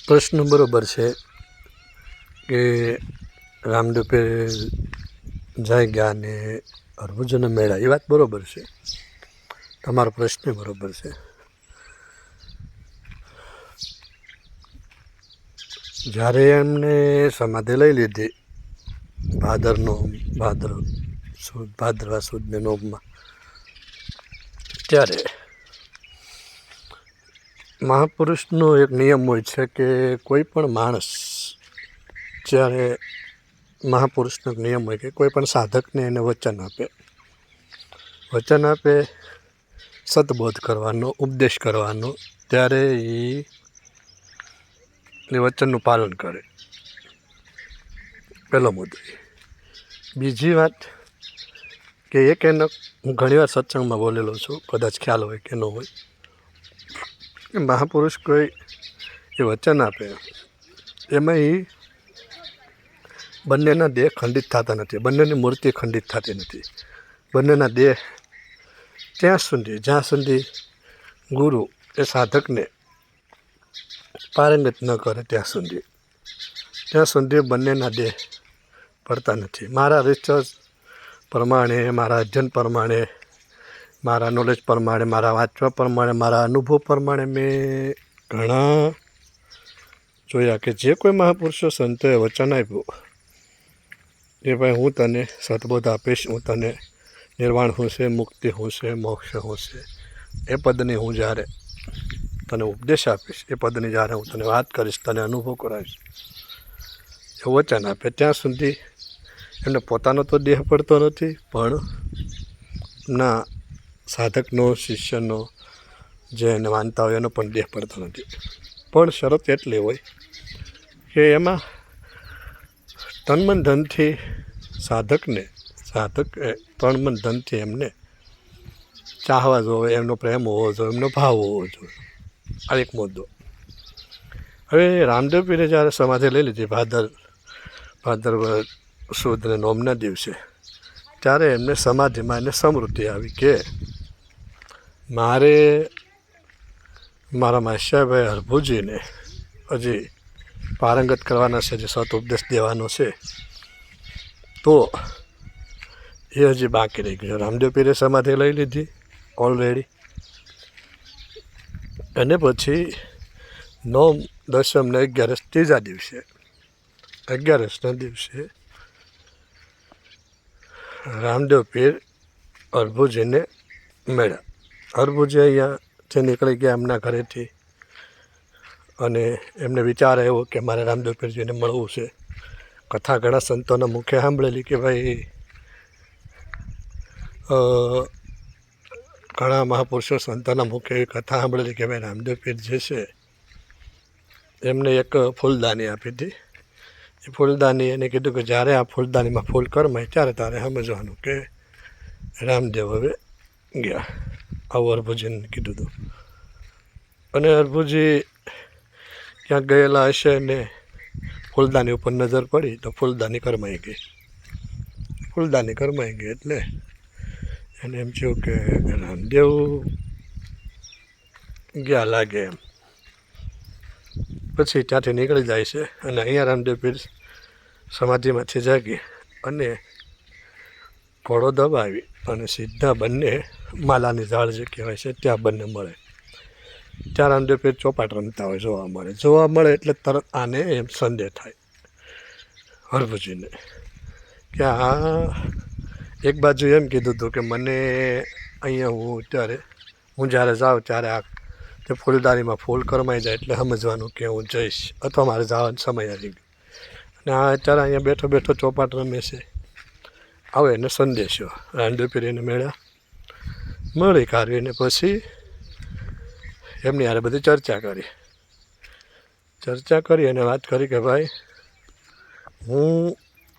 પ્રશ્ન બરાબર છે કે રામદેવ પીર જાય ગયા ને હરભુજના મેળા, એ વાત બરાબર છે, તમારો પ્રશ્ન બરાબર છે. જ્યારે એમને સમાધિ લઈ લીધી ભાદરવા સુદને નોમમાં, ત્યારે મહાપુરુષનો એક નિયમ હોય છે કે કોઈ પણ માણસ, જ્યારે મહાપુરુષનો એક નિયમ હોય કે કોઈ પણ સાધકને એને વચન આપે સતબોધ કરવાનો, ઉપદેશ કરવાનો, ત્યારે એ વચનનું પાલન કરે. પહેલો મુદ્દો. બીજી વાત કે એક એનો હું ઘણીવાર સત્સંગમાં બોલેલો છું, કદાચ ખ્યાલ હોય કે ન હોય, કે મહાપુરુષ કોઈ એ વચન આપે એમાં એ બંનેના દેહ ખંડિત થતા નથી, બંનેની મૂર્તિ ખંડિત થતી નથી. બંનેના દેહ જ્યાં સુધી ગુરુ એ સાધકને પારંગત ન કરે ત્યાં સુધી બંનેના દેહ પડતા નથી. મારા રિસર્ચ પ્રમાણે, મારા અધ્યયન પ્રમાણે, મારા નોલેજ પ્રમાણે, મારા વાંચવા પ્રમાણે, મારા અનુભવ પ્રમાણે મેં ઘણા જોયા કે જે કોઈ મહાપુરુષો સંતોએ વચન આપ્યું કે ભાઈ હું તને સતબોધ આપીશ, હું તને નિર્વાણ શું છે, મુક્તિ શું છે, મોક્ષ શું છે, એ પદની હું જ્યારે તને ઉપદેશ આપીશ, એ પદની જ્યારે હું તને વાત કરીશ, તને અનુભવ કરાવીશ, એ વચન આપે ત્યાં સુધી એમને પોતાનો તો દેહ પડતો નથી, પણ ના સાધકનો, શિષ્યનો, જે એને માનતા હોય એનો પણ દેહ પડતો નથી. પણ શરત એટલી હોય કે એમાં તન મન ધનથી સાધક તન મન ધનથી એમને ચાહવા જોઈએ, એમનો પ્રેમ હોવો જોઈએ, એમનો ભાવ હોવો જોઈએ. આ એક મુદ્દો. હવે રામદેવ પીરે જ્યારે સમાધિ લઈ લીધી ભાદરવા સુદ ને નોમના દિવસે, ત્યારે એમને સમાધિમાં એને સમૃદ્ધિ આવી કે મારે મારા માસ્યાભાઈ હરભુજીને હજી પારંગત કરવાના છે, જે સત ઉપદેશ દેવાનો છે, તો એ હજી બાકી રહી ગયું. રામદેવ પીરે સમાધિ લઈ લીધી ઓલરેડી, અને પછી નોમ, દસમ ને 11 ત્રીજા દિવસે, 11ના દિવસે રામદેવ પીર હરભુજીને મળ્યા. હરભુજી અહીંયાથી નીકળી ગયા એમના ઘરેથી, અને એમને વિચાર આવ્યો કે મારે રામદેવ પીરજીને મળવું છે. કથા ઘણા સંતોના મુખે સાંભળેલી કે ભાઈ ઘણા મહાપુરુષો સંતોના મુખે એવી કથા સાંભળેલી કે ભાઈ રામદેવ પીર જે છે એમને એક ફૂલદાની આપી હતી. એ ફૂલદાની એને કીધું કે જ્યારે આ ફૂલદાનીમાં ફૂલ કરમાય ત્યારે તારે સમજવાનું કે રામદેવ હવે ગયા. આવું હરભુજીને કીધું હતું. અને હરભુજી ક્યાંક ગયેલા હશે ને ફૂલદાની ઉપર નજર પડી તો ફૂલદાની કરમાઈ ગઈ. એટલે એને એમ થયું કે રામદેવ ગયા લાગે એમ. પછી ત્યાંથી નીકળી જાય છે અને અહીંયા રામદેવ પીર સમાધિમાંથી જાગી અને ઘોડો દબાવી અને સીધા બંને માલાની ઝાડ જે કહેવાય છે ત્યાં બંને મળે. ત્યાં રામદેવ પીર ચોપાટ રમતા હોય જોવા મળે એટલે તરત આને એમ સંદેહ થાય હરભુજીને કે આ એક બાજુ એમ કીધું હતું કે મને અહીંયા હું જ્યારે જાઉં ત્યારે આ તે ફૂલદાનીમાં ફૂલ કરમાઈ જાય એટલે સમજવાનું કે હું જઈશ અથવા મારે જવાનો સમય આવી ગયો. અને આ અત્યારે અહીંયા બેઠો બેઠો ચોપાટ રમે છે. આવે એને સંદેશો. રામદેવ પીર એને મળી કાઢીને પછી એમની યારે બધી ચર્ચા કરી અને વાત કરી કે ભાઈ હું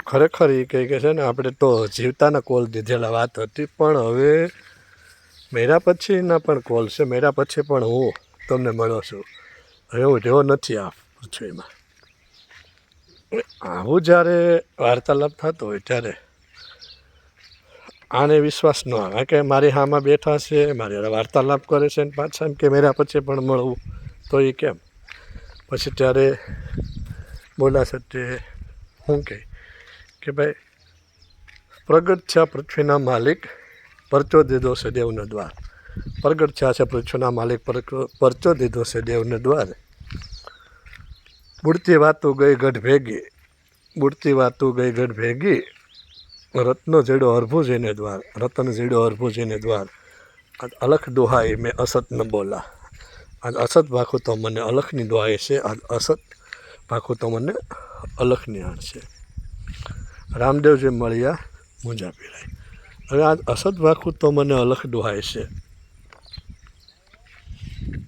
ખરેખર એ કહે છે ને આપણે તો જીવતાના કોલ દીધેલા વાત હતી, પણ હવે મેરા પછીના પણ કોલ છે, મેરા પછી પણ હું તમને મળ્યો છું, હવે હું જેવો નથી આ પૃથ્વીમાં. આવું જ્યારે વાર્તાલાપ થતો હોય ત્યારે આને વિશ્વાસ ન આવે કે મારી હામાં બેઠા છે, મારી વાર્તાલાપ કરે છે ને પાછા એમ કે મેરા પછી પણ મળવું, તો એ કેમ? પછી ત્યારે બોલ્યા છે તે શું કે ભાઈ પ્રગટ છે પૃથ્વીના માલિક, પરચો દીધો છે દેવનો દ્વાર. પ્રગટ થયા છે પૃથ્વીના માલિક, પરચો દીધો છે દેવને દ્વાર. બુડતી વાતું ગઈ ગઢ ભેગી, બુડતી વાતું ગઈ ગઢ ભેગી, રત્નો જેડો હરભુજીને દ્વાર, રતન જેડો હરભુજીને દ્વાર. આજ અલખ દોહાઈ મેં અસત ન બોલા, આજ અસત ભાખું તો મને અલખની દોહાઈ છે, આજ અસત ભાખું તો મને અલખની આણ છે. રામદેવજી મળ્યા મૂંઝા પીરાય. હવે આજ અસત ભાખું તો મને અલખ દોહાય છે,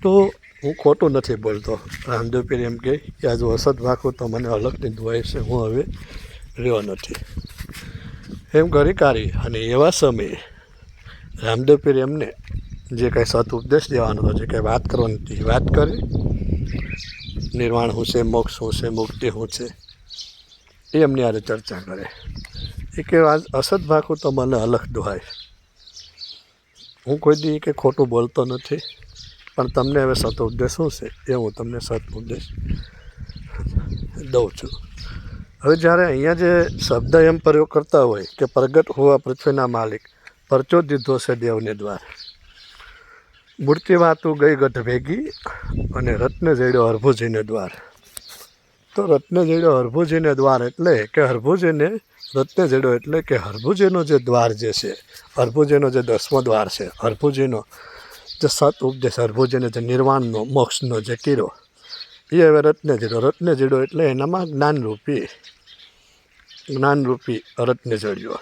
તો હું ખોટું નથી બોલતો. રામદેવ પીર એમ કહે કે આજ અસત ભાખું તો મને અલખની દોહાય છે, હું હવે રહ્યો નથી. એમ કરી કાઢી અને એવા સમયે રામદેવ પીર એમને જે કાંઈ સત ઉપદેશ દેવાનો હતો, જે કાંઈ વાત કરવાની હતી વાત કરી. નિર્વાણ શું છે, મોક્ષ શું છે, મુક્તિ શું છે, એ એમની આજે ચર્ચા કરે. એ કે આજ અસત ભાખું તો મને અલખ દોહાય. હું કોઈ દી કે ખોટું બોલતો નથી, પણ તમને હવે સત ઉપદેશ શું છે એ હું તમને સત ઉપદેશ દઉં છું. હવે જ્યારે અહીંયા જે શબ્દ એમ પ્રયોગ કરતા હોય કે પ્રગટ હોવા પૃથ્વીના માલિક, પરચો દીધો છે દેવને દ્વાર, મૂર્તિ વાતું ગઈ ગઢ ભેગી અને રત્ન જડ્યો હરભુજીને દ્વાર. તો રત્ન જડ્યો હરભુજીને દ્વાર એટલે કે હરભુજીને રત્ન જડ્યો એટલે કે હરભુજીનો જે દ્વાર જે છે, હરભુજીનો જે 10મો દ્વાર છે, હરભુજીનો જે સત ઉપદેશ, હરભુજીને જે નિર્વાણનો મોક્ષનો જે કીરો, એ હવે રત્ન જડ્યો એટલે એનામાં જ્ઞાનરૂપી રત્ન જડ્યો.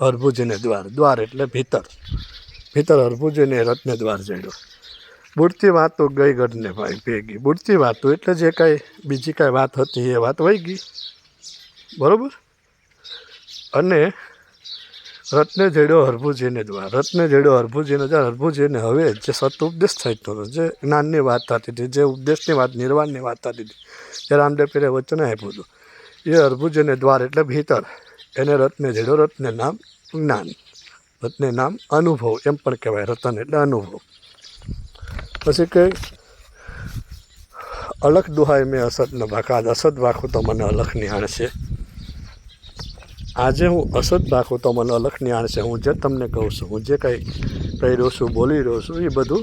હરભુજીને દ્વાર, દ્વાર એટલે ભીતર હરભુજીને રત્ન દ્વાર જડ્યો. બુડતી વાતો ગઈ ગઢને ભાઈ ભેગી. બુડતી વાતો એટલે જે કાંઈ બીજી કાંઈ વાત હતી એ વાત વહી ગઈ, બરાબર. અને રત્ન જડ્યો હરભુજીને દ્વાર, રત્ન જડ્યો હરભુજીને દ્વાર. હરભુજીને હવે જે સત ઉપદેશ થતો હતો, જે જ્ઞાનની વાત થતી હતી, જે ઉપદેશની વાત, નિર્વાણની વાત થતી હતી, જે રામદેવ પીરે વચન આપ્યું હતું, એ હરભુજીને દ્વાર એટલે ભીતર. એને રત્ન જડ્યો, રત્ન નામ જ્ઞાન, રત્ન નામ અનુભવ એમ પણ કહેવાય. રતન એટલે અનુભવ. પછી કે અલખ દુહાય મેં અસત ન ભાખા, આજ અસત ભાખું તો મને અલખની આણ છે. આજે હું અસત ભાખું તો મને અલખની આણ છે. હું જે તમને કહું છું, હું જે કાંઈ કહી રહ્યો છું, બોલી રહ્યો છું, એ બધું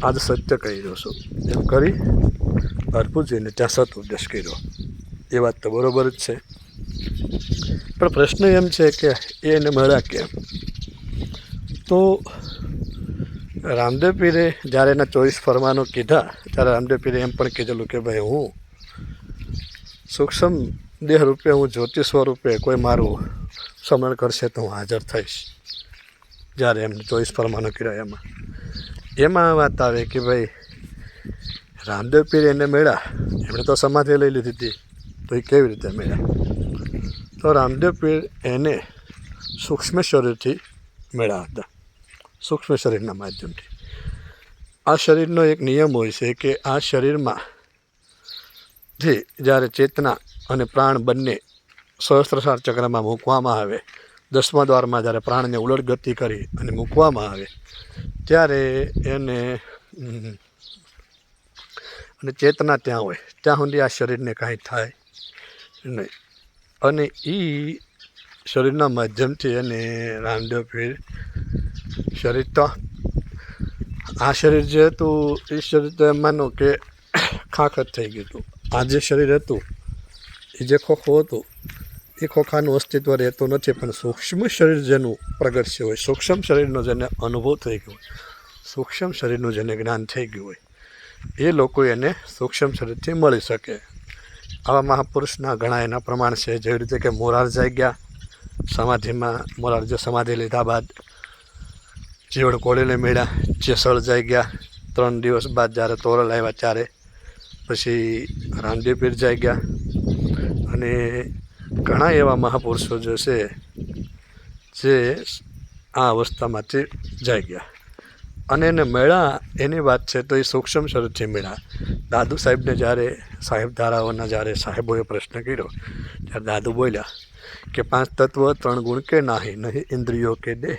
આજ સત્ય કહી રહ્યો છું. એમ કરી હરભુજીને ત્યાં સત ઉપદેશ કર્યો. એ વાત તો બરાબર જ છે, પણ પ્રશ્ન એમ છે કે એને મળ્યા કેમ? તો રામદેવ પીરે જ્યારે એના 24 ફરમાનો કીધા, ત્યારે રામદેવ પીરે એમ પણ કીધેલું કે ભાઈ હું સૂક્ષ્મ દેહ રૂપે, હું જ્યોતિ સ્વરૂપે કોઈ મારું સ્મરણ કરશે તો હું હાજર થઈશ. જ્યારે એમને 24 ફરમાનો કર્યા એમાં વાત આવે કે ભાઈ રામદેવ પીર એને મળ્યા, એમણે તો સમાધિ લઈ લીધી હતી, તો એ કેવી રીતે મળ્યા? તો રામદેવ પીર એને સૂક્ષ્મ શરીરથી મળ્યા હતા, સૂક્ષ્મ શરીરના માધ્યમથી. આ શરીરનો એક નિયમ હોય છે કે આ શરીરમાંથી જ્યારે ચેતના અને પ્રાણ બંને સહસ્ત્રસાર ચક્રમાં મૂકવામાં આવે, 10મા દ્વારમાં જ્યારે પ્રાણને ઉલટ ગતિ કરી અને મૂકવામાં આવે, ત્યારે એને અને ચેતના ત્યાં હોય ત્યાં સુધી આ શરીરને કાંઈ થાય નહીં. અને એ શરીરના માધ્યમથી એને રામદેવ પીર શરીર તો આ શરીર જે હતું એ શરીર તો એમ માનો કે ખાખ જ થઈ ગયું હતું. આ જે શરીર હતું એ જે ખોખું હતું એ ખોખાનું અસ્તિત્વ રહેતું નથી, પણ સૂક્ષ્મ શરીર જેનું પ્રગટ્ય હોય, સૂક્ષ્મ શરીરનો જેને અનુભવ થઈ ગયો હોય, સૂક્ષ્મ શરીરનું જેને જ્ઞાન થઈ ગયું હોય, એ લોકો એને સૂક્ષ્મ શરીરથી મળી શકે. આવા મહાપુરુષના ઘણા એના પ્રમાણ છે. જેવી રીતે કે મોરાર જાગ્યા સમાધિમાં, મોરારજી સમાધિ લીધા બાદ જીવડ કોળીને મળ્યા, જેસળ જાગ્યા 3 દિવસ બાદ જ્યારે તોરલ આવ્યા ત્યારે, પછી રામદેવ પીર જાગ્યા, અને ઘણા એવા મહાપુરુષો જે છે જે આ અવસ્થામાંથી જાગ્યા. અને એને મળ્યા એની વાત છે તો એ સૂક્ષ્મ શરીરથી મળ્યા. દાદુ સાહેબને જ્યારે સાહેબ ધારાઓના જ્યારે સાહેબોએ પ્રશ્ન કર્યો ત્યારે દાદુ બોલ્યા કે 5 તત્વ 3 ગુણ કે નહીં ઇન્દ્રિયો કે દેહ,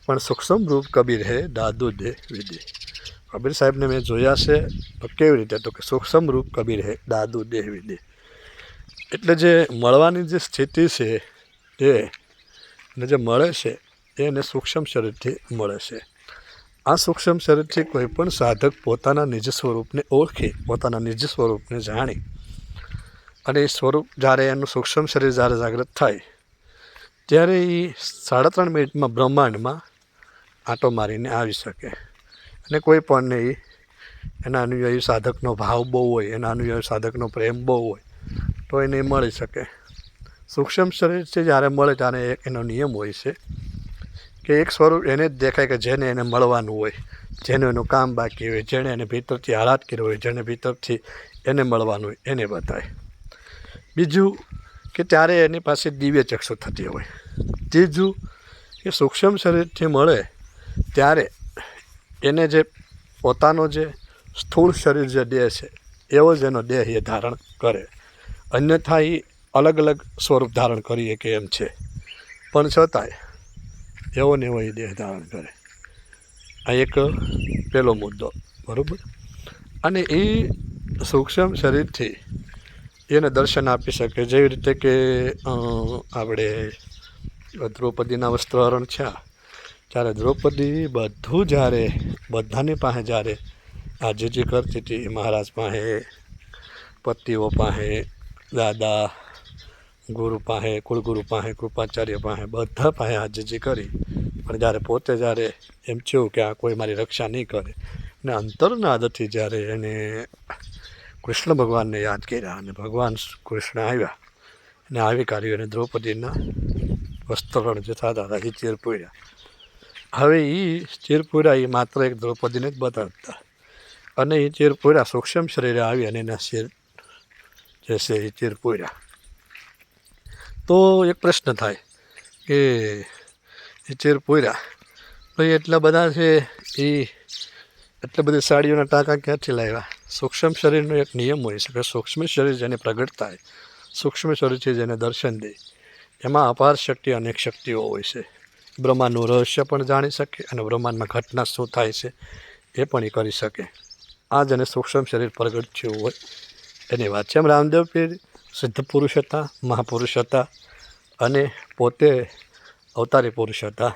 પણ સૂક્ષ્મ રૂપ કબીર હે દાદુ દે વિદે. કબીર સાહેબને મેં જોયા છે. તો કેવી રીતે? તો કે સૂક્ષ્મ રૂપ કબીર હે દાદુ દેહ વિદે. એટલે જે મળવાની જે સ્થિતિ છે એને જે મળે છે એને સૂક્ષ્મ શરીરથી મળે છે. આ સૂક્ષ્મ શરીરથી કોઈ પણ સાધક પોતાના નિજ સ્વરૂપને ઓળખી, પોતાના નિજ સ્વરૂપને જાણી અને એ સ્વરૂપ જ્યારે એનું સૂક્ષ્મ શરીર જ્યારે જાગૃત થાય ત્યારે એ 3.5 મિનિટમાં બ્રહ્માંડમાં આંટો મારીને આવી શકે. અને કોઈ પણને એના અનુયાયી સાધકનો ભાવ બહુ હોય, એના અનુયાયી સાધકનો પ્રેમ બહુ હોય તો એને મળી શકે. સૂક્ષ્મ શરીરથી જ્યારે મળે ત્યારે એનો નિયમ હોય છે કે એક સ્વરૂપ એને જ દેખાય કે જેને એને મળવાનું હોય, જેનું એનું કામ બાકી હોય, જેણે એને ભીતરથી આરાધ કર્યો હોય, જેને ભીતરથી એને મળવાનું હોય એને બતાય. બીજું કે ત્યારે એની પાસે દિવ્ય ચક્ષુ થતી હોય. ત્રીજું કે સૂક્ષ્મ શરીરથી મળે ત્યારે એને જે પોતાનો જે સ્થૂળ શરીર જે દેહ છે એવો જ એનો દેહ એ ધારણ કરે. અન્યથા એ અલગ અલગ સ્વરૂપ ધારણ કરીએ કે એમ છે, પણ છતાંય એવો ને એવો એ દેહ ધારણ કરે. આ એક પહેલો મુદ્દો, બરાબર. અને એ સૂક્ષ્મ શરીરથી એને દર્શન આપી શકે. જેવી રીતે કે આપણે દ્રૌપદીના વસ્ત્રહરણ થયા ત્યારે દ્રૌપદી બધું જ્યારે બધાની પાસે જ્યારે આજીજી કરતી હતી, મહારાજ પાસે, પતિઓ પાસે, દાદા ગુરુ પાસે, કુળગુરુ પાસે, કૃપાચાર્ય પાસે, બધા પાસે આજીજી કરી, પણ જ્યારે પોતે જ્યારે એમ થયું કે આ કોઈ મારી રક્ષા નહીં કરે ને અંતરનાદથી જ્યારે એને કૃષ્ણ ભગવાનને યાદ કર્યા અને ભગવાન કૃષ્ણ આવ્યા અને આવી કાર્યો અને દ્રૌપદીના વસ્ત્રહરણ જે થતા હતા એ ચીર પૂર્યા. હવે એ ચીર પૂર્યા એ માત્ર એક દ્રૌપદીને જ બતાવતા અને એ ચીર પૂર્યા સૂક્ષ્મ શરીરે આવી અને એના શરીર જે છે એ ચીર પૂર્યા. તો એક પ્રશ્ન થાય કે એ ચીર પૂર્યા તો એટલા બધા છે એ એટલી બધી સાડીઓના ટાંકા ક્યાંથી લાવ્યા? સૂક્ષ્મ શરીરનો એક નિયમ હોય છે કે સૂક્ષ્મ શરીર જેને પ્રગટ થાય, સૂક્ષ્મ શરીરથી જેને દર્શન દે એમાં અપાર શક્તિ, અનેક શક્તિઓ હોય છે. બ્રહ્માંડનું રહસ્ય પણ જાણી શકે અને બ્રહ્માંડમાં ઘટના શું થાય છે એ પણ એ કરી શકે. આ જેને સૂક્ષ્મ શરીર પ્રગટ થયું હોય એની વાત છે. એમ રામદેવ પીર સિદ્ધ પુરુષ હતા, મહાપુરુષ હતા અને પોતે અવતારી પુરુષ હતા.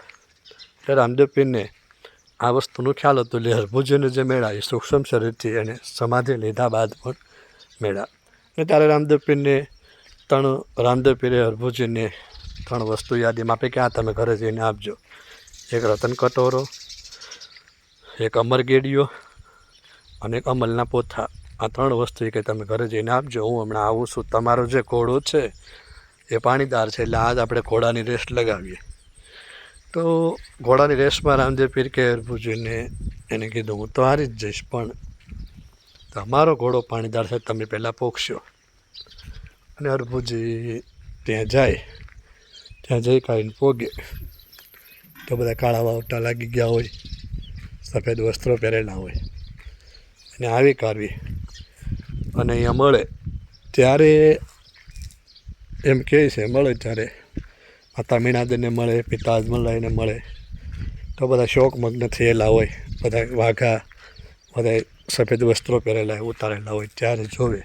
એટલે રામદેવ પીરને આ વસ્તુનું ખ્યાલ હતું. એટલે હરભુજીને જે મેળા એ સૂક્ષ્મ શરીરથી એને સમાધિ લીધા બાદ પણ મેળા. અને ત્યારે રામદેવ પીરે હરભુજીને 3 વસ્તુ યાદીમાં આપી કે આ તમે ઘરે જઈને આપજો. એક રતન કટોરો, એક અમર ગેડીયો અને એક અમલના પોથા. આ 3 વસ્તુ કે તમે ઘરે જઈને આપજો. હું હમણાં આવું છું. તમારો જે ઘોડો છે એ પાણીદાર છે એટલે આજ આપણે ઘોડાની રેસ લગાવીએ. તો ઘોડાની રેસમાં રામદેવ પીર કે હરભુજીને એને કીધું હું તો હારી જ જઈશ, પણ તમારો ઘોડો પાણીદાર છે, તમે પહેલાં પોખશો. અને હરભુજી ત્યાં જાય, ત્યાં જઈ કાઢીને પોગે તો બધા કાળા વાવટા લાગી ગયા હોય, સફેદ વસ્ત્રો પહેરેલા હોય અને આવી કાઢવી અને અહીંયા મળે ત્યારે એમ કહે છે મળે ત્યારે માતા મીણાદેને મળે, પિતા અજમલરાયને મળે તો બધા શોકમગ્ન થયેલા હોય, બધા વાઘા, બધા સફેદ વસ્ત્રો પહેરેલા હોય, ઉતારેલા હોય ત્યારે જોવે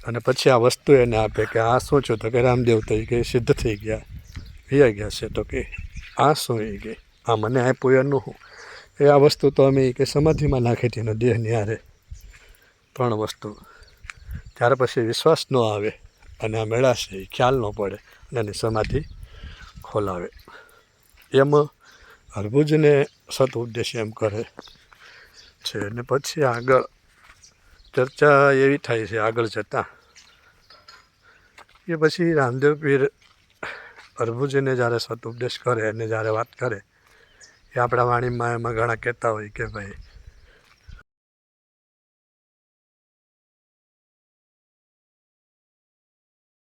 અને પછી આ વસ્તુ એને આપે કે આ શું છું? તો કે રામદેવ તો કે સિદ્ધ થઈ ગયા, વૈયા ગયા છે. તો કે આ શું? એ કે આ મને આપ્યું એનું શું? એ આ વસ્તુ તો અમે કે સમાધિમાં નાખી હતી એનો દેહની હારે. 3 વસ્તુ. ત્યાર પછી વિશ્વાસ ન આવે અને આ મેળા છે એ ખ્યાલ ન પડે અને એની સમાધિ ખોલાવે. એમ હરભુજને સત ઉપદેશ એમ કરે છે. અને પછી આગળ ચર્ચા એવી થાય છે આગળ જતાં કે પછી રામદેવ પીર હરભુજીને જ્યારે સત ઉપદેશ કરે અને જ્યારે વાત કરે એ આપણા વાણીમાં એમાં ઘણા કહેતા હોય કે ભાઈ